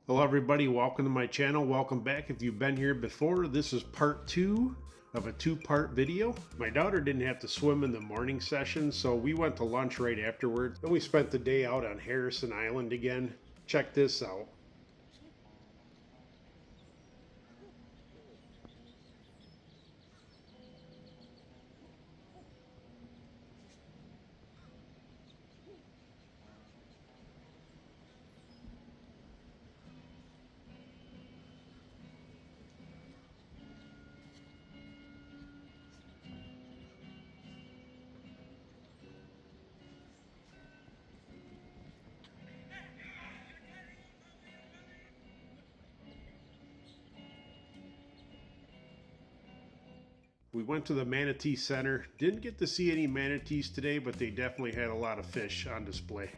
Hello everybody, welcome to my channel. Welcome back if you've been here before. This is part 2 of a 2-part video. My daughter didn't have to swim in the morning session, so we went to lunch right afterwards. Then we spent the day out on Harrison Island again. Check this out. We went to the Manatee Center. Didn't get to see any manatees today, but they definitely had a lot of fish on display.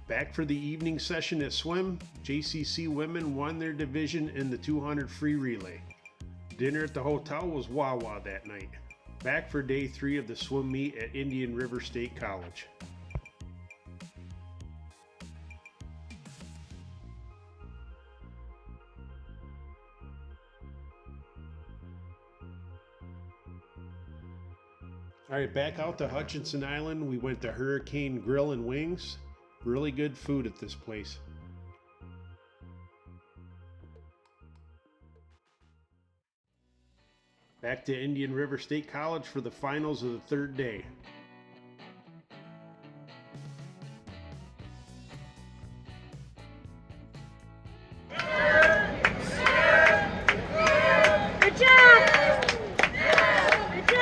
Back for the evening session at swim, JCC women won their division in the 200 free relay. Dinner at the hotel was Wawa that night. Back for day 3 of the swim meet at Indian River State College. Alright, back out to Hutchinson Island, we went to Hurricane Grill and Wings. Really good food at this place. Back to Indian River State College for the finals of the third day. Good job! Good job!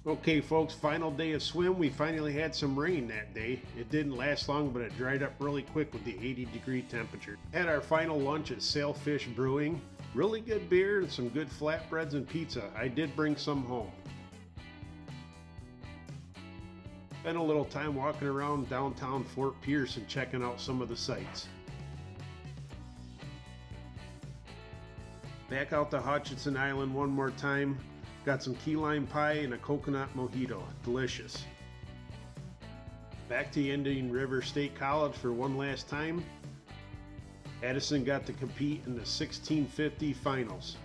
Okay folks, final day of swim. We finally had some rain that day. It didn't last long, but it dried up really quick with the 80-degree temperature. Had our final lunch at Sailfish Brewing. Really good beer and some good flatbreads and pizza. I did bring some home. Spent a little time walking around downtown Fort Pierce and checking out some of the sights. Back out to Hutchinson Island one more time. Got some key lime pie and a coconut mojito. Delicious. Back to Indian River State College for one last time. Addison got to compete in the 1650 finals.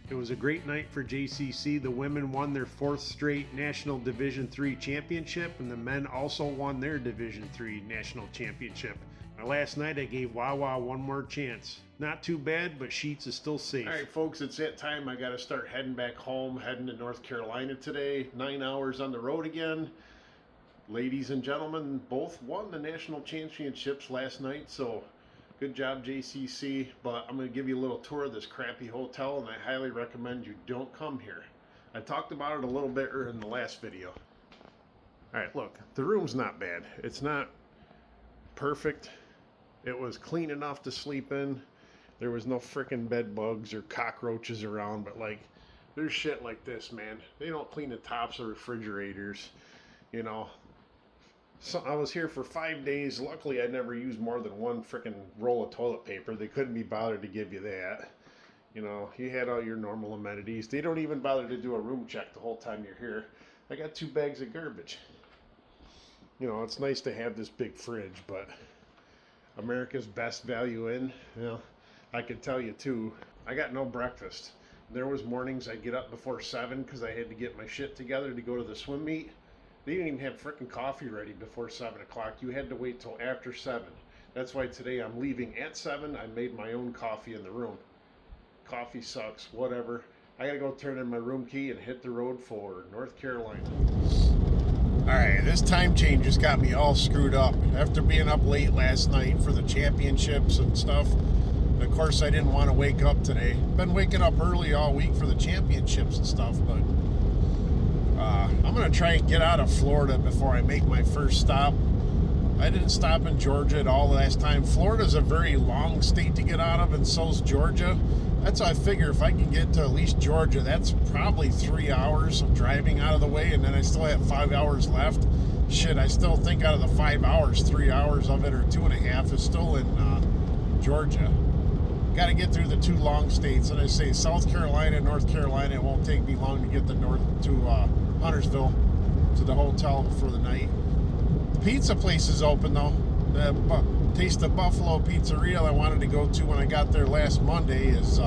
It was a great night for JCC. The women won their 4th straight National Division III championship, and the men also won their Division III National Championship. Last night I gave Wawa one more chance. Not too bad, but Sheets is still safe. All right, folks, it's that time. I got to start heading back home, heading to North Carolina today. 9 hours on the road again. Ladies and gentlemen, both won the national championships last night, so good job, JCC. But I'm going to give you a little tour of this crappy hotel, and I highly recommend you don't come here. I talked about it a little bit in the last video. All right, look, the room's not bad. It's not perfect. It was clean enough to sleep in. There was no freaking bed bugs or cockroaches around, but like, there's shit like this, man. They don't clean the tops of refrigerators, you know. So I was here for 5 days. Luckily, I never used more than one freaking roll of toilet paper. They couldn't be bothered to give you that. You know, you had all your normal amenities. They don't even bother to do a room check the whole time you're here. I got 2 bags of garbage. You know, it's nice to have this big fridge, but America's Best Value Inn, you know, I can tell you too, I got no breakfast. There was mornings I'd get up before 7 because I had to get my shit together to go to the swim meet. They didn't even have frickin' coffee ready before 7 o'clock. You had to wait till after 7. That's why today I'm leaving at 7. I made my own coffee in the room. Coffee sucks, whatever. I gotta go turn in my room key and hit the road for North Carolina. Alright, this time change just got me all screwed up. After being up late last night for the championships and stuff, and of course I didn't want to wake up today. Been waking up early all week for the championships and stuff, but I'm going to try and get out of Florida before I make my first stop. I didn't stop in Georgia at all last time. Florida's a very long state to get out of, and so's Georgia. That's why I figure if I can get to at least Georgia, that's probably 3 hours of driving out of the way, and then I still have 5 hours left. Shit, I still think out of the 5 hours, 3 hours of it, or 2.5, is still in Georgia. Got to get through the two long states, and I say South Carolina, North Carolina. It won't take me long to get to Huntersville to the hotel for the night. The pizza place is open though. The Taste of Buffalo Pizzeria I wanted to go to when I got there last Monday is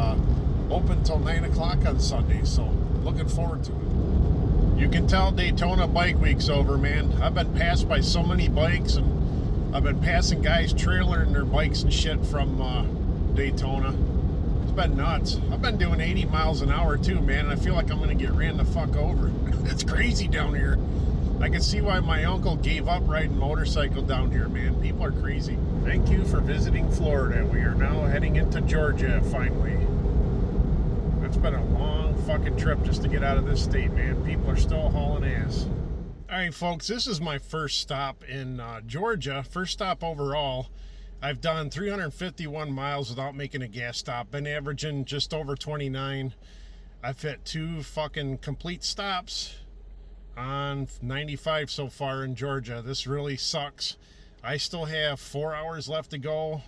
open till 9 o'clock on Sunday, so looking forward to it. You can tell Daytona Bike Week's over, man. I've been passed by so many bikes, and I've been passing guys trailering their bikes and shit from Daytona. It's been nuts. I've been doing 80 miles an hour too, man, and I feel like I'm gonna get ran the fuck over. It's crazy down here. I can see why my uncle gave up riding motorcycle down here, man. People are crazy. Thank you for visiting Florida. We are now heading into Georgia, finally. It's been a long fucking trip just to get out of this state, man. People are still hauling ass. Alright, folks, this is my first stop in Georgia. First stop overall. I've done 351 miles without making a gas stop. Been averaging just over 29. I've hit 2 fucking complete stops on 95 so far in Georgia. This really sucks. I still have 4 hours left to go.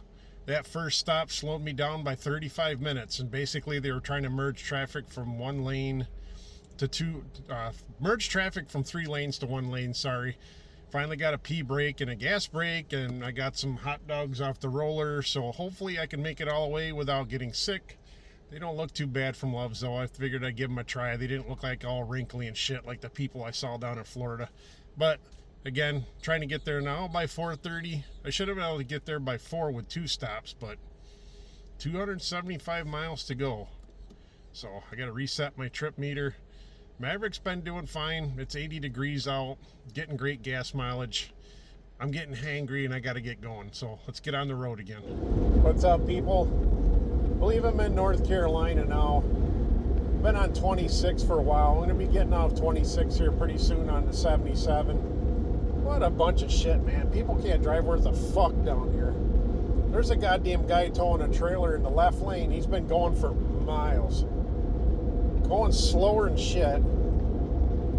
That first stop slowed me down by 35 minutes, and basically they were trying to merge traffic from 1 lane to 2, merge traffic from 3 lanes to 1 lane, sorry. Finally got a P brake and a gas brake, and I got some hot dogs off the roller, so hopefully I can make it all the way without getting sick. They don't look too bad from Loves, though. I figured I'd give them a try. They didn't look like all wrinkly and shit like the people I saw down in Florida. But, again, trying to get there now by 4:30. I should have been able to get there by 4 with 2 stops, but 275 miles to go. So, I got to reset my trip meter. Maverick's been doing fine. It's 80 degrees out, getting great gas mileage. I'm getting hangry and I got to get going. So let's get on the road again. What's up, people? I believe I'm in North Carolina now. Been on 26 for a while. I'm going to be getting off 26 here pretty soon on the 77. What a bunch of shit, man. People can't drive worth a fuck down here. There's a goddamn guy towing a trailer in the left lane. He's been going for miles. Going slower and shit.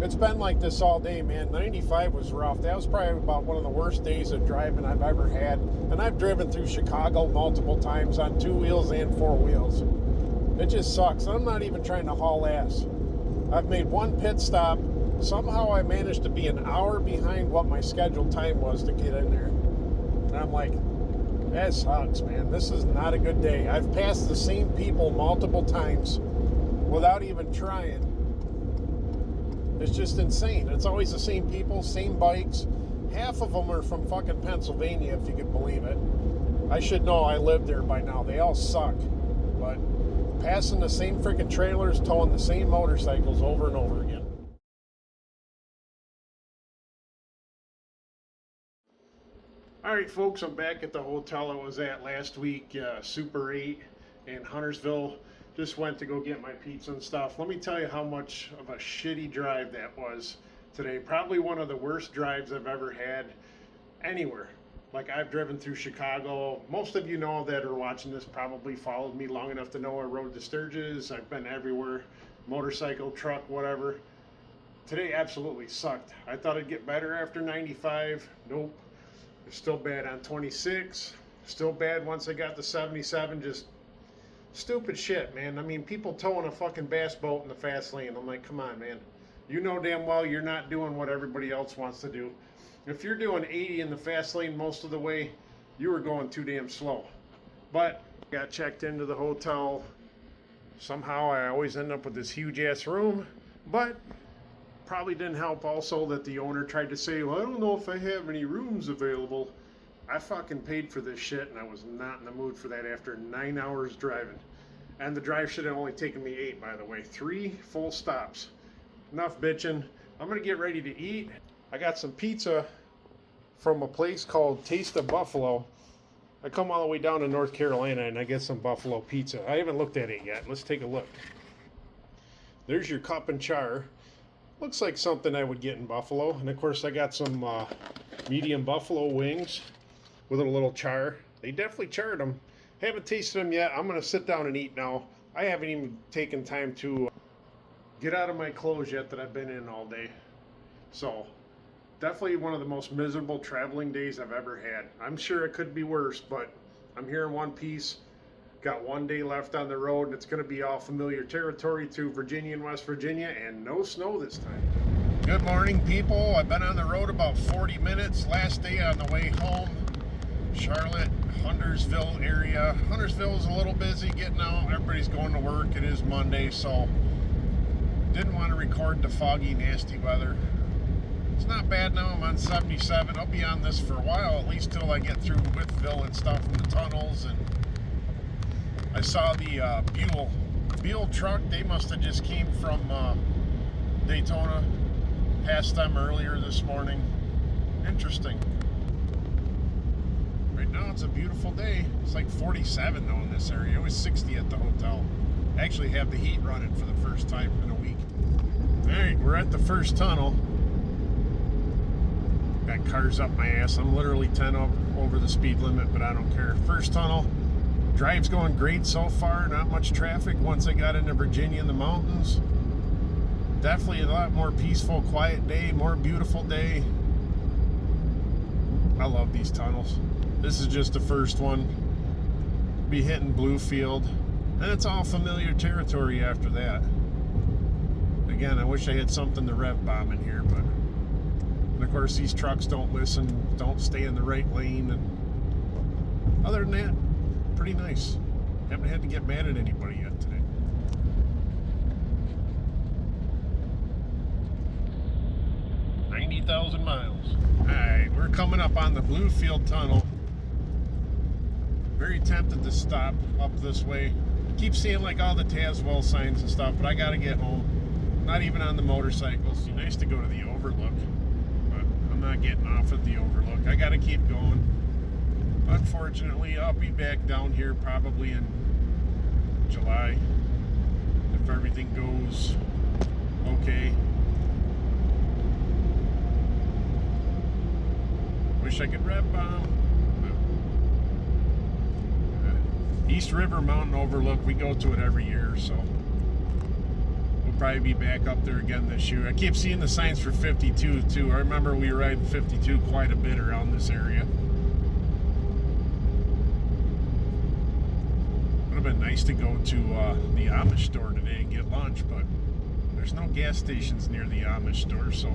It's been like this all day, man. 95 was rough. That was probably about one of the worst days of driving I've ever had. And I've driven through Chicago multiple times on 2 wheels and 4 wheels. It just sucks. I'm not even trying to haul ass. I've made 1 pit stop. Somehow I managed to be an hour behind what my scheduled time was to get in there. And I'm like, that sucks, man. This is not a good day. I've passed the same people multiple times without even trying. It's just insane. It's always the same people, same bikes. Half of them are from fucking Pennsylvania, if you can believe it. I should know, I lived there by now. They all suck. But passing the same freaking trailers, towing the same motorcycles over and over again. Alright, folks, I'm back at the hotel I was at last week, Super 8 in Huntersville. Just went to go get my pizza and stuff. Let me tell you how much of a shitty drive that was today. Probably one of the worst drives I've ever had anywhere. Like, I've driven through Chicago. Most of you know that are watching this probably followed me long enough to know I rode to Sturgis. I've been everywhere. Motorcycle, truck, whatever. Today absolutely sucked. I thought it'd get better after 95. Nope. It's still bad on 26. Still bad once I got to 77. Just stupid shit, man. I mean, people towing a fucking bass boat in the fast lane. I'm like, come on, man. You know damn well you're not doing what everybody else wants to do. If you're doing 80 in the fast lane most of the way, you were going too damn slow. But got checked into the hotel. Somehow I always end up with this huge ass room. But probably didn't help also that the owner tried to say, well, I don't know if I have any rooms available. I fucking paid for this shit, and I was not in the mood for that after 9 hours driving. And the drive should have only taken me 8, by the way. 3 full stops. Enough bitching. I'm going to get ready to eat. I got some pizza from a place called Taste of Buffalo. I come all the way down to North Carolina and I get some buffalo pizza. I haven't looked at it yet. Let's take a look. There's your cup and char. Looks like something I would get in Buffalo. And of course I got some medium buffalo wings with a little char. They definitely charred them. Haven't tasted them yet. I'm going to sit down and eat now. I haven't even taken time to get out of my clothes yet that I've been in all day. So definitely one of the most miserable traveling days I've ever had. I'm sure it could be worse, but I'm here in one piece. Got one day left on the road, and it's going to be all familiar territory to Virginia and West Virginia, and no snow this time. Good morning, people. I've been on the road about 40 minutes. Last day on the way home. Charlotte, Huntersville area. Huntersville is a little busy getting out. Everybody's going to work. It is Monday, so didn't want to record the foggy, nasty weather. It's not bad now. I'm on 77. I'll be on this for a while, at least till I get through Withville and stuff in the tunnels. And I saw the Buell truck. They must have just came from Daytona. Passed them earlier this morning. Interesting. Right now it's a beautiful day. It's like 47 though in this area. It was 60 at the hotel. I actually have the heat running for the first time in a week. Alright, we're at the first tunnel. Got cars up my ass. I'm literally 10 over the speed limit, but I don't care. First tunnel. Drive's going great so far. Not much traffic once I got into Virginia in the mountains. Definitely a lot more peaceful, quiet day. More beautiful day. I love these tunnels. This is just the first one. Be hitting Bluefield. And it's all familiar territory after that. Again, I wish I had something to rev bomb in here, but and of course these trucks don't listen, don't stay in the right lane, and other than that, pretty nice. Haven't had to get mad at anybody yet today. $90,000 miles. Alright, we're coming up on the Bluefield Tunnel. Very tempted to stop up this way. Keep seeing like all the Tazewell signs and stuff, but I gotta get home. Not even on the motorcycles. It'd be nice to go to the Overlook, but I'm not getting off at the Overlook. I gotta keep going. Unfortunately, I'll be back down here probably in July if everything goes okay. Wish I could rev bomb. East River Mountain Overlook, we go to it every year, so we'll probably be back up there again this year. I keep seeing the signs for 52 too. I remember we ride 52 quite a bit around this area. Would have been nice to go to the Amish store today and get lunch, but there's no gas stations near the Amish store, so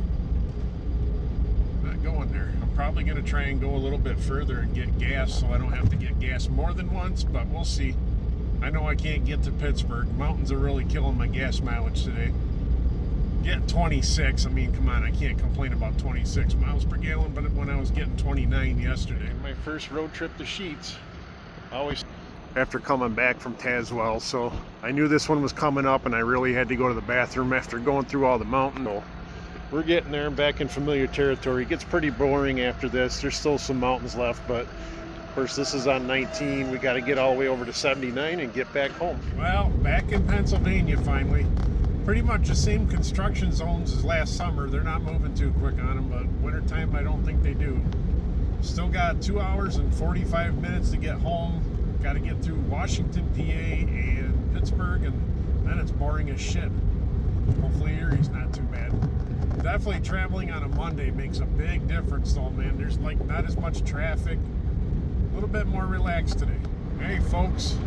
not going there. I'm probably going to try and go a little bit further and get gas so I don't have to get gas more than once, but we'll see. I know I can't get to Pittsburgh. Mountains are really killing my gas mileage today. Get 26. I mean, come on, I can't complain about 26 miles per gallon, but when I was getting 29 yesterday. My first road trip to Sheets. Always after coming back from Tazewell, so I knew this one was coming up and I really had to go to the bathroom after going through all the mountains. So we're getting there and back in familiar territory. It gets pretty boring after this. There's still some mountains left, but of course this is on 19. We got to get all the way over to 79 and get back home. Well, back in Pennsylvania finally. Pretty much the same construction zones as last summer. They're not moving too quick on them, but wintertime I don't think they do. Still got 2 hours and 45 minutes to get home. Got to get through Washington, PA, and Pittsburgh, and then it's boring as shit. Hopefully Erie's not too bad. Definitely traveling on a Monday makes a big difference though, man. There's like not as much traffic. A little bit more relaxed today. Hey folks,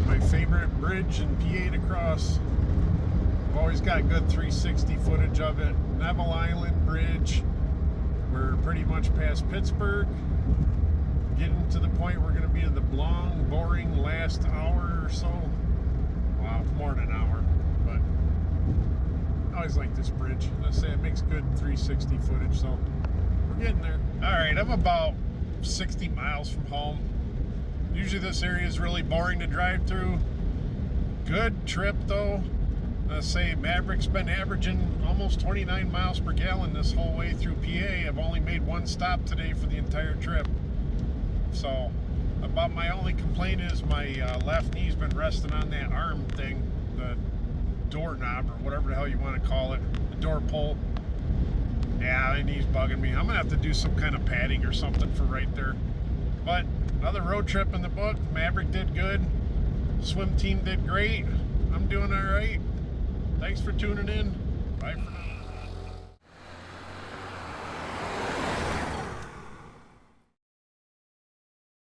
my favorite bridge in PA to cross. I've always got good 360 footage of it. Neville Island Bridge. We're pretty much past Pittsburgh. Getting to the point we're going to be in the long, boring last hour or so. Wow, more than an hour. But I always like this bridge. Let's say it makes good 360 footage, so we're getting there. Alright, I'm about 60 miles from home. Usually this area is really boring to drive through. Good trip though. I say Maverick's been averaging almost 29 miles per gallon this whole way through PA. I've only made one stop today for the entire trip. So, about my only complaint is my left knee's been resting on that arm thing, the doorknob or whatever the hell you want to call it, the door pull. Yeah, my knee's bugging me. I'm gonna have to do some kind of padding or something for right there. But another road trip in the book. Maverick did good. Swim team did great. I'm doing all right. Thanks for tuning in.